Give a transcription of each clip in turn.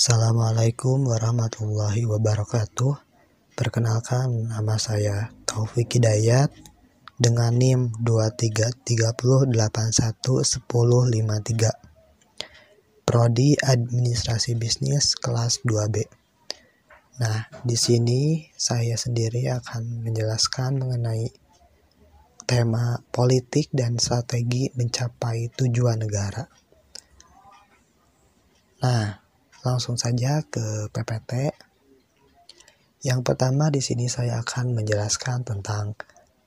Assalamualaikum warahmatullahi wabarakatuh. Perkenalkan, nama saya Taufik Hidayat dengan NIM 2330811053. Prodi Administrasi Bisnis kelas 2B. Nah, di sini saya sendiri akan menjelaskan mengenai tema politik dan strategi mencapai tujuan negara. Nah, langsung saja ke PPT. Yang pertama di sini saya akan menjelaskan tentang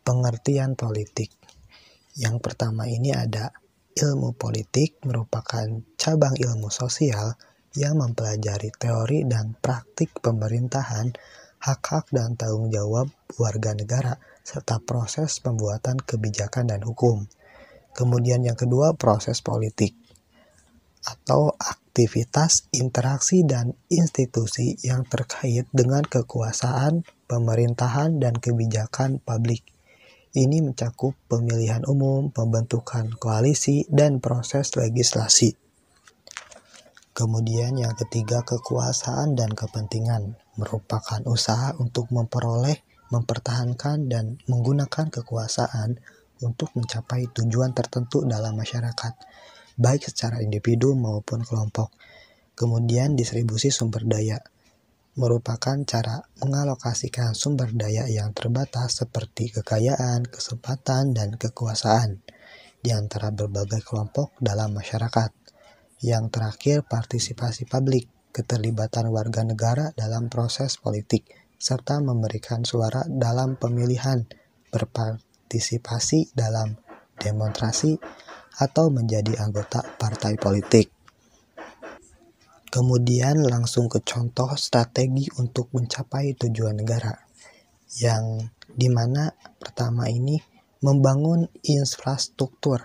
pengertian politik. Yang pertama ini ada ilmu politik, merupakan cabang ilmu sosial yang mempelajari teori dan praktik pemerintahan, hak-hak dan tanggung jawab warga negara, serta proses pembuatan kebijakan dan hukum. Kemudian yang kedua, proses politik atau aktivitas, interaksi, dan institusi yang terkait dengan kekuasaan, pemerintahan, dan kebijakan publik. Ini mencakup pemilihan umum, pembentukan koalisi, dan proses legislasi. Kemudian yang ketiga, kekuasaan dan kepentingan, merupakan usaha untuk memperoleh, mempertahankan, dan menggunakan kekuasaan untuk mencapai tujuan tertentu dalam masyarakat, baik secara individu maupun kelompok. Kemudian distribusi sumber daya, merupakan cara mengalokasikan sumber daya yang terbatas seperti kekayaan, kesempatan, dan kekuasaan di antara berbagai kelompok dalam masyarakat. Yang terakhir, partisipasi publik, keterlibatan warga negara dalam proses politik, serta memberikan suara dalam pemilihan, berpartisipasi dalam demonstrasi, atau menjadi anggota partai politik. Kemudian langsung ke contoh strategi untuk mencapai tujuan negara, yang dimana pertama ini membangun infrastruktur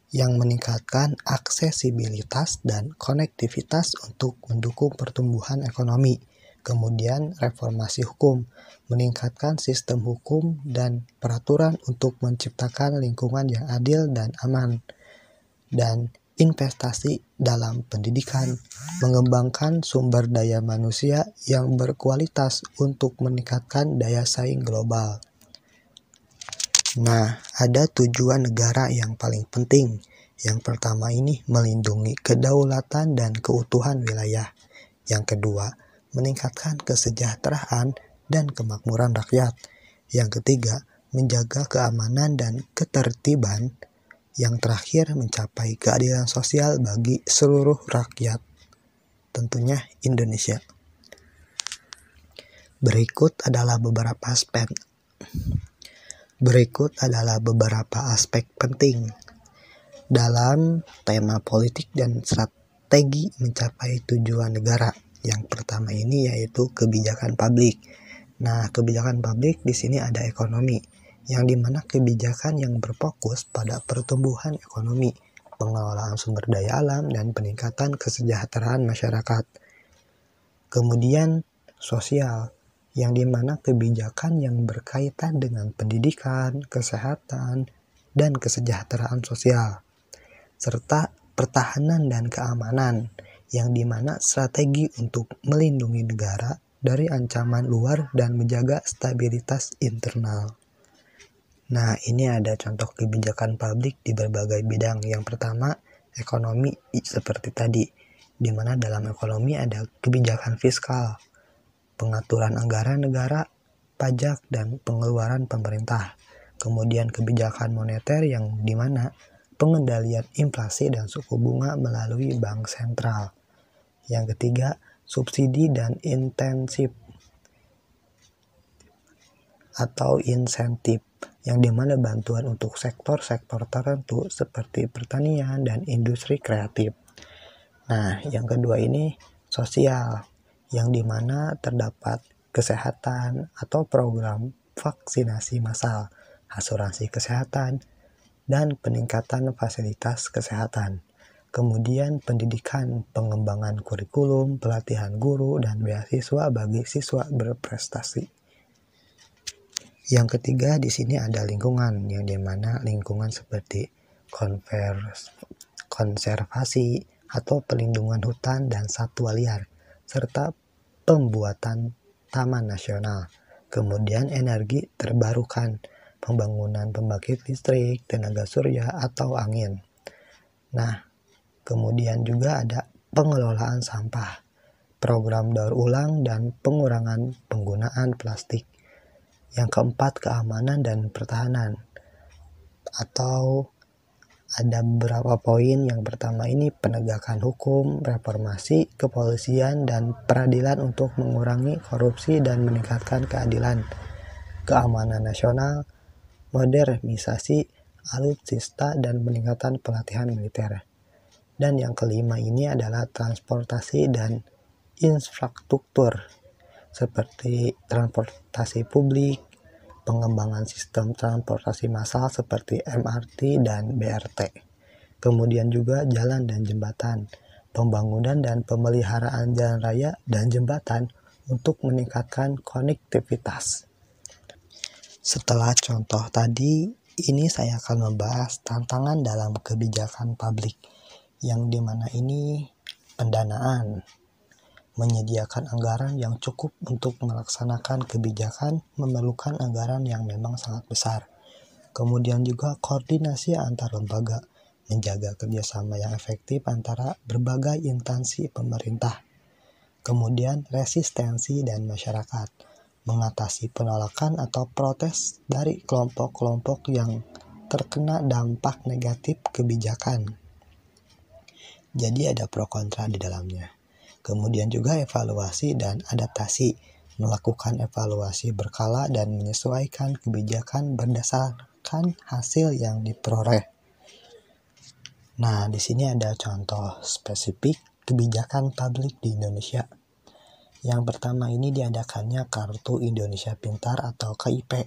yang meningkatkan aksesibilitas dan konektivitas untuk mendukung pertumbuhan ekonomi. Kemudian reformasi hukum, meningkatkan sistem hukum dan peraturan untuk menciptakan lingkungan yang adil dan aman. Dan investasi dalam pendidikan, mengembangkan sumber daya manusia yang berkualitas untuk meningkatkan daya saing global. Nah, ada tujuan negara yang paling penting. Yang pertama ini melindungi kedaulatan dan keutuhan wilayah. Yang kedua, meningkatkan kesejahteraan dan kemakmuran rakyat. Yang ketiga, menjaga keamanan dan ketertiban. Yang terakhir, mencapai keadilan sosial bagi seluruh rakyat, tentunya Indonesia. Berikut adalah beberapa aspek penting dalam tema politik dan strategi mencapai tujuan negara. Yang pertama ini yaitu kebijakan publik. Nah, kebijakan publik di sini ada ekonomi, yang dimana kebijakan yang berfokus pada pertumbuhan ekonomi, pengelolaan sumber daya alam, dan peningkatan kesejahteraan masyarakat. Kemudian sosial, yang dimana kebijakan yang berkaitan dengan pendidikan, kesehatan, dan kesejahteraan sosial, serta pertahanan dan keamanan, yang dimana strategi untuk melindungi negara dari ancaman luar dan menjaga stabilitas internal. Nah, ini ada contoh kebijakan publik di berbagai bidang. Yang pertama, ekonomi seperti tadi, di mana dalam ekonomi ada kebijakan fiskal, pengaturan anggaran negara, pajak, dan pengeluaran pemerintah. Kemudian kebijakan moneter yang dimana pengendalian inflasi dan suku bunga melalui bank sentral. Yang ketiga, subsidi dan insentif, yang dimana bantuan untuk sektor-sektor tertentu seperti pertanian dan industri kreatif. Nah, yang kedua ini sosial, yang dimana terdapat kesehatan atau program vaksinasi massal, asuransi kesehatan, dan peningkatan fasilitas kesehatan. Kemudian pendidikan, pengembangan kurikulum, pelatihan guru, dan beasiswa bagi siswa berprestasi. Yang ketiga di sini ada lingkungan, yang dimana lingkungan seperti konservasi atau pelindungan hutan dan satwa liar, serta pembuatan taman nasional. Kemudian energi terbarukan, pembangunan pembangkit listrik, tenaga surya atau angin. Nah, kemudian juga ada pengelolaan sampah, program daur ulang dan pengurangan penggunaan plastik. Yang keempat, keamanan dan pertahanan. Atau ada beberapa poin. Yang pertama ini penegakan hukum, reformasi kepolisian dan peradilan untuk mengurangi korupsi dan meningkatkan keadilan. Keamanan nasional, modernisasi alutsista dan peningkatan pelatihan militer. Dan yang kelima ini adalah transportasi dan infrastruktur seperti transportasi publik, pengembangan sistem transportasi massal seperti MRT dan BRT. Kemudian juga jalan dan jembatan, pembangunan dan pemeliharaan jalan raya dan jembatan untuk meningkatkan konektivitas. Setelah contoh tadi, ini saya akan membahas tantangan dalam kebijakan publik, yang dimana ini pendanaan. Menyediakan anggaran yang cukup untuk melaksanakan kebijakan memerlukan anggaran yang memang sangat besar. Kemudian juga koordinasi antar lembaga, menjaga kerjasama yang efektif antara berbagai instansi pemerintah. Kemudian resistensi dan masyarakat, mengatasi penolakan atau protes dari kelompok-kelompok yang terkena dampak negatif kebijakan. Jadi ada pro kontra di dalamnya. Kemudian juga evaluasi dan adaptasi, melakukan evaluasi berkala dan menyesuaikan kebijakan berdasarkan hasil yang diperoleh. Nah, di sini ada contoh spesifik kebijakan publik di Indonesia. Yang pertama ini diadakannya Kartu Indonesia Pintar atau KIP,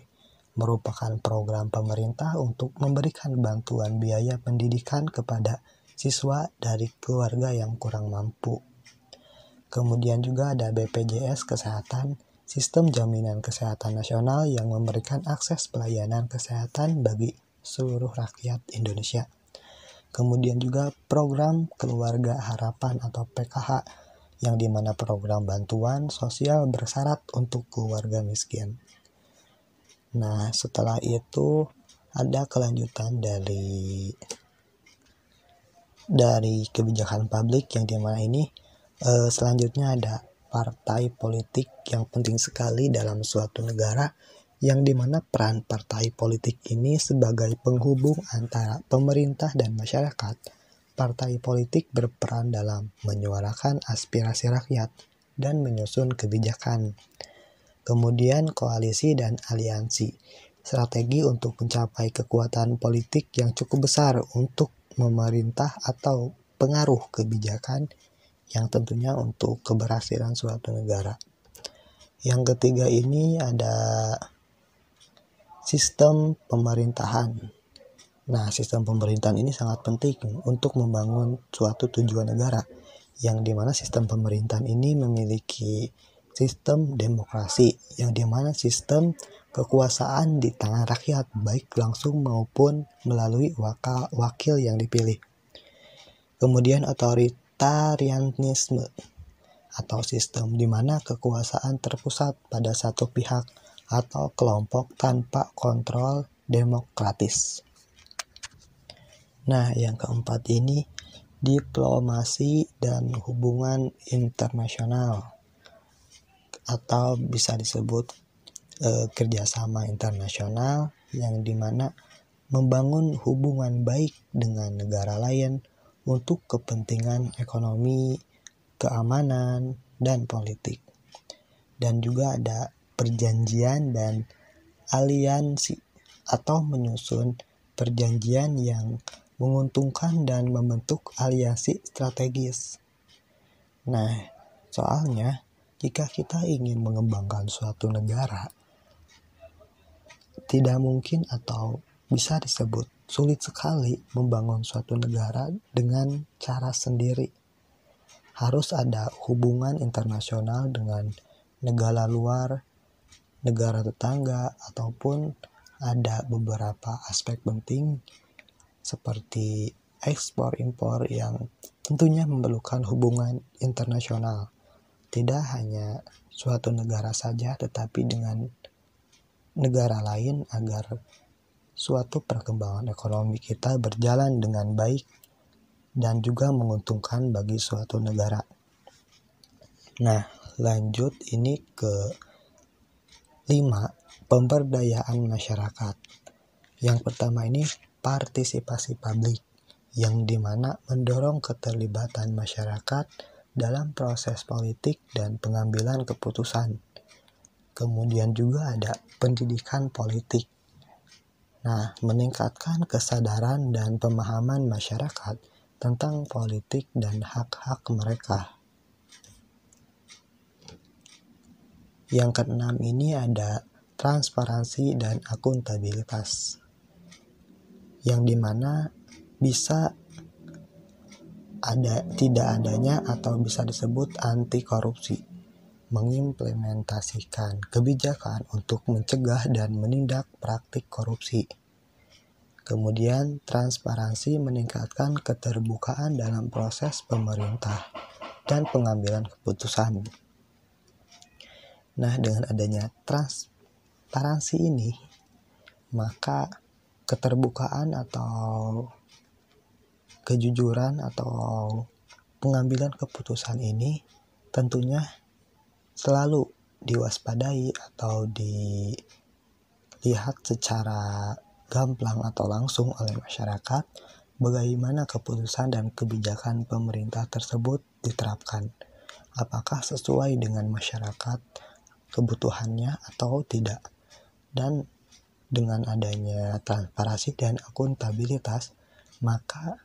merupakan program pemerintah untuk memberikan bantuan biaya pendidikan kepada siswa dari keluarga yang kurang mampu. Kemudian juga ada BPJS Kesehatan, Sistem Jaminan Kesehatan Nasional yang memberikan akses pelayanan kesehatan bagi seluruh rakyat Indonesia. Kemudian juga program Keluarga Harapan atau PKH, yang dimana program bantuan sosial bersyarat untuk keluarga miskin. Nah, setelah itu ada kelanjutan dari kebijakan publik, yang dimana ini selanjutnya ada partai politik yang penting sekali dalam suatu negara, yang dimana peran partai politik ini sebagai penghubung antara pemerintah dan masyarakat. Partai politik berperan dalam menyuarakan aspirasi rakyat dan menyusun kebijakan. Kemudian koalisi dan aliansi, strategi untuk mencapai kekuatan politik yang cukup besar untuk memerintah atau pengaruh kebijakan yang tentunya untuk keberhasilan suatu negara. Yang ketiga ini ada sistem pemerintahan. Nah, sistem pemerintahan ini sangat penting untuk membangun suatu tujuan negara, yang dimana sistem pemerintahan ini memiliki sistem demokrasi, yang dimana sistem kekuasaan di tangan rakyat, baik langsung maupun melalui wakil yang dipilih. Kemudian otoritarianisme atau sistem di mana kekuasaan terpusat pada satu pihak atau kelompok tanpa kontrol demokratis. Nah, yang keempat ini diplomasi dan hubungan internasional atau bisa disebut kerjasama internasional, yang dimana membangun hubungan baik dengan negara lain untuk kepentingan ekonomi, keamanan, dan politik. Dan juga ada perjanjian dan aliansi atau menyusun perjanjian yang menguntungkan dan membentuk aliansi strategis. Nah, soalnya jika kita ingin mengembangkan suatu negara, tidak mungkin atau bisa disebut sulit sekali membangun suatu negara dengan cara sendiri. Harus ada hubungan internasional dengan negara luar, negara tetangga, ataupun ada beberapa aspek penting seperti ekspor-impor yang tentunya memerlukan hubungan internasional. tidak hanya suatu negara saja, tetapi dengan negara lain agar suatu perkembangan ekonomi kita berjalan dengan baik dan juga menguntungkan bagi suatu negara. Nah, lanjut ini ke 5, pemberdayaan masyarakat. Yang pertama ini partisipasi publik, yang dimana mendorong keterlibatan masyarakat dalam proses politik dan pengambilan keputusan. Kemudian juga ada pendidikan politik. Nah, meningkatkan kesadaran dan pemahaman masyarakat tentang politik dan hak-hak mereka. Yang keenam ini ada transparansi dan akuntabilitas, yang dimana bisa tidak adanya atau bisa disebut anti korupsi, mengimplementasikan kebijakan untuk mencegah dan menindak praktik korupsi. Kemudian transparansi meningkatkan keterbukaan dalam proses pemerintah dan pengambilan keputusan. Nah, dengan adanya transparansi ini, maka keterbukaan atau kejujuran atau pengambilan keputusan ini tentunya selalu diwaspadai atau dilihat secara gamblang atau langsung oleh masyarakat bagaimana keputusan dan kebijakan pemerintah tersebut diterapkan. Apakah sesuai dengan masyarakat kebutuhannya atau tidak. Dan dengan adanya transparansi dan akuntabilitas, maka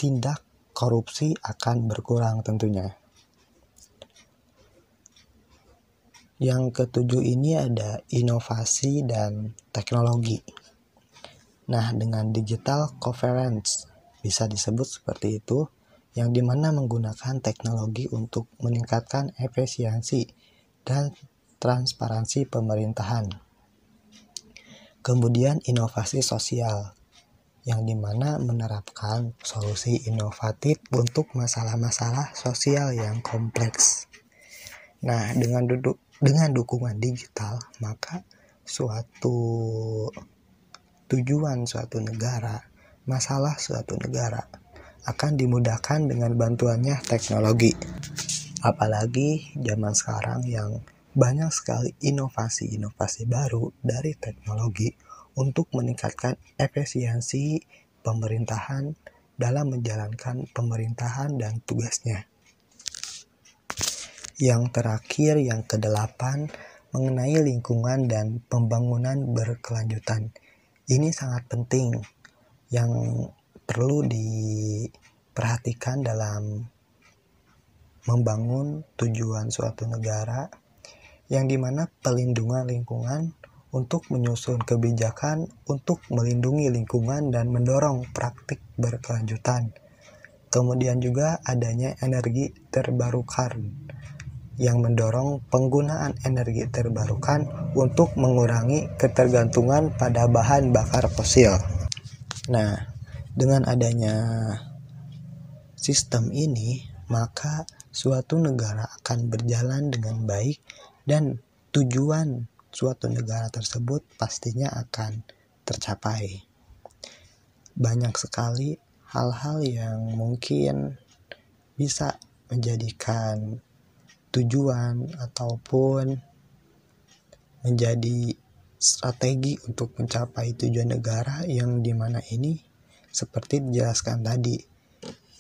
tindak korupsi akan berkurang tentunya. Yang ketujuh ini ada inovasi dan teknologi. Nah, dengan digital governance bisa disebut seperti itu, yang dimana menggunakan teknologi untuk meningkatkan efisiensi dan transparansi pemerintahan. Kemudian inovasi sosial, yang dimana menerapkan solusi inovatif untuk masalah-masalah sosial yang kompleks. Nah, dengan dukungan digital, maka suatu tujuan suatu negara, masalah suatu negara akan dimudahkan dengan bantuannya teknologi. Apalagi zaman sekarang yang banyak sekali inovasi-inovasi baru dari teknologi untuk meningkatkan efisiensi pemerintahan dalam menjalankan pemerintahan dan tugasnya. Yang terakhir, yang ke-8, mengenai lingkungan dan pembangunan berkelanjutan. Ini sangat penting yang perlu diperhatikan dalam membangun tujuan suatu negara, yang dimana pelindungan lingkungan untuk menyusun kebijakan untuk melindungi lingkungan dan mendorong praktik berkelanjutan. Kemudian juga adanya energi terbarukan, yang mendorong penggunaan energi terbarukan untuk mengurangi ketergantungan pada bahan bakar fosil. Nah, dengan adanya sistem ini, maka suatu negara akan berjalan dengan baik dan tujuan suatu negara tersebut pastinya akan tercapai. Banyak sekali hal-hal yang mungkin bisa menjadikan tujuan ataupun menjadi strategi untuk mencapai tujuan negara, yang dimana ini seperti dijelaskan tadi,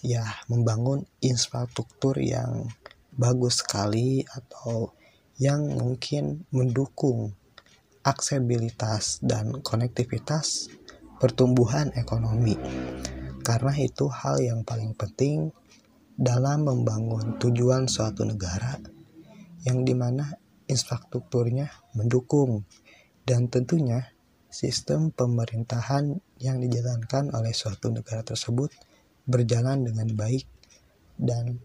ya membangun infrastruktur yang bagus sekali atau yang mungkin mendukung aksesibilitas dan konektivitas pertumbuhan ekonomi. Karena itu hal yang paling penting dalam membangun tujuan suatu negara, yang dimana infrastrukturnya mendukung dan tentunya sistem pemerintahan yang dijalankan oleh suatu negara tersebut berjalan dengan baik. Dan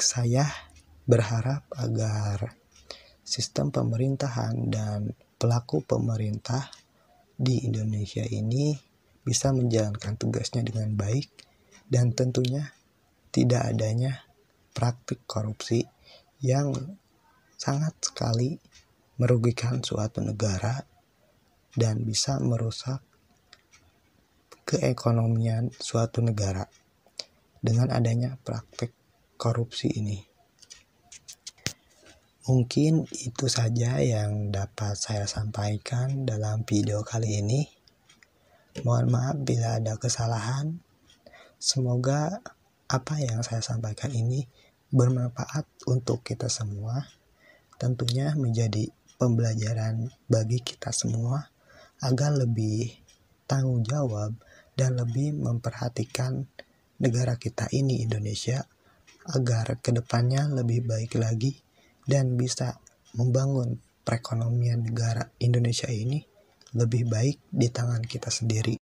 saya berharap agar sistem pemerintahan dan pelaku pemerintah di Indonesia ini bisa menjalankan tugasnya dengan baik, dan tentunya tidak adanya praktik korupsi yang sangat sekali merugikan suatu negara dan bisa merusak keekonomian suatu negara dengan adanya praktik korupsi ini. Mungkin itu saja yang dapat saya sampaikan dalam video kali ini. Mohon maaf bila ada kesalahan. Semoga apa yang saya sampaikan ini bermanfaat untuk kita semua. Tentunya menjadi pembelajaran bagi kita semua agar lebih tanggung jawab dan lebih memperhatikan negara kita ini, Indonesia, agar kedepannya lebih baik lagi dan bisa membangun perekonomian negara Indonesia ini lebih baik di tangan kita sendiri.